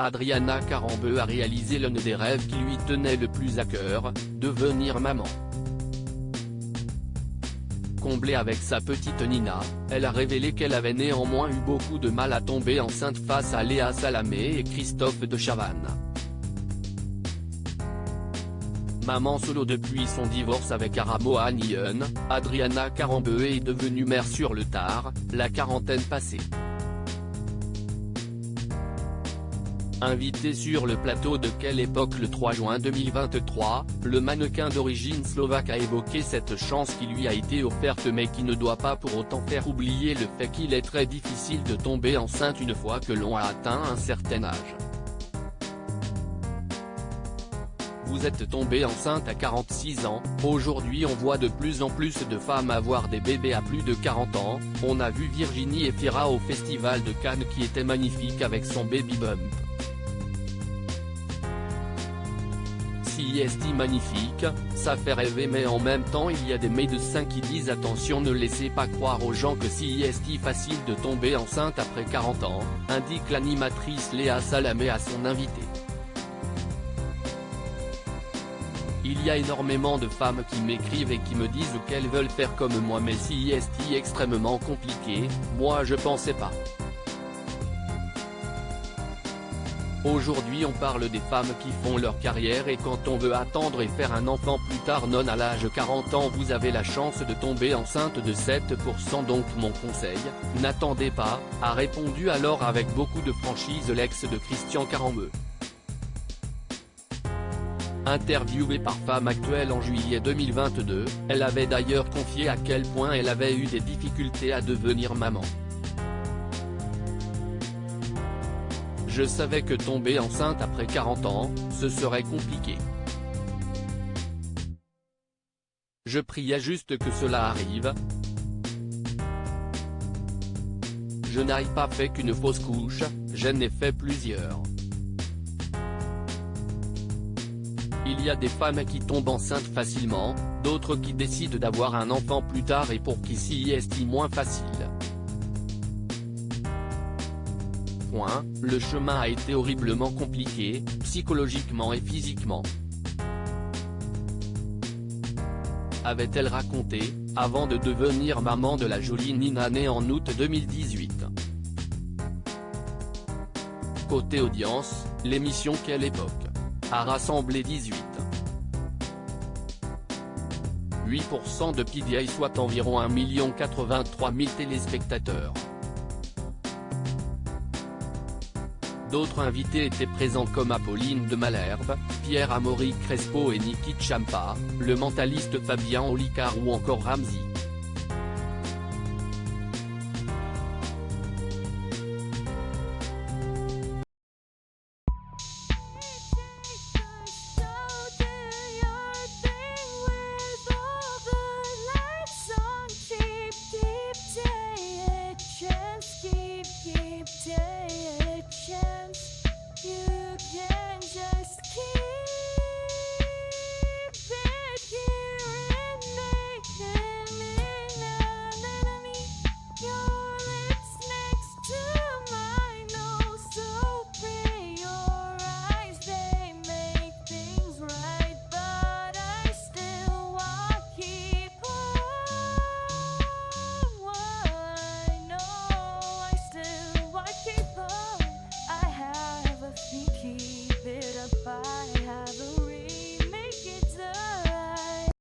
Adriana Carambeu a réalisé l'un des rêves qui lui tenait le plus à cœur, devenir maman. Comblée avec sa petite Nina, elle a révélé qu'elle avait néanmoins eu beaucoup de mal à tomber enceinte face à Léa Salamé et Christophe de Chavannes. Maman solo depuis son divorce avec Aramoa Nyon, Adriana Carambeu est devenue mère sur le tard, la quarantaine passée. Invité sur le plateau de Quelle époque le 3 juin 2023, le mannequin d'origine slovaque a évoqué cette chance qui lui a été offerte mais qui ne doit pas pour autant faire oublier le fait qu'il est très difficile de tomber enceinte une fois que l'on a atteint un certain âge. Vous êtes tombée enceinte à 46 ans, aujourd'hui on voit de plus en plus de femmes avoir des bébés à plus de 40 ans, on a vu Virginie Efira au festival de Cannes qui était magnifique avec son baby bump. CIST magnifique, ça fait rêver mais en même temps il y a des médecins qui disent attention ne laissez pas croire aux gens que CIST facile de tomber enceinte après 40 ans, indique l'animatrice Léa Salamé à son invité. Il y a énormément de femmes qui m'écrivent et qui me disent qu'elles veulent faire comme moi mais CIST extrêmement compliqué, moi je pensais pas. Aujourd'hui on parle des femmes qui font leur carrière et quand on veut attendre et faire un enfant plus tard non à l'âge 40 ans vous avez la chance de tomber enceinte de 7% donc mon conseil, n'attendez pas, a répondu alors avec beaucoup de franchise l'ex de Christian Carambeu. Interviewée par Femme Actuelle en juillet 2022, elle avait d'ailleurs confié à quel point elle avait eu des difficultés à devenir maman. Je savais que tomber enceinte après 40 ans, ce serait compliqué. Je priais juste que cela arrive. Je n'ai pas fait qu'une fausse couche, j'en ai fait plusieurs. Il y a des femmes qui tombent enceintes facilement, d'autres qui décident d'avoir un enfant plus tard et pour qui CIST moins facile. Le chemin a été horriblement compliqué, psychologiquement et physiquement. Avait-elle raconté, avant de devenir maman de la jolie Nina née en août 2018. Côté audience, l'émission Quelle époque a rassemblé 8% de PDA soit environ 1 083 000 téléspectateurs. D'autres invités étaient présents comme Apolline de Malherbe, Pierre Amaury Crespo et Niki Champa, le mentaliste Fabien Olicard ou encore Ramzy.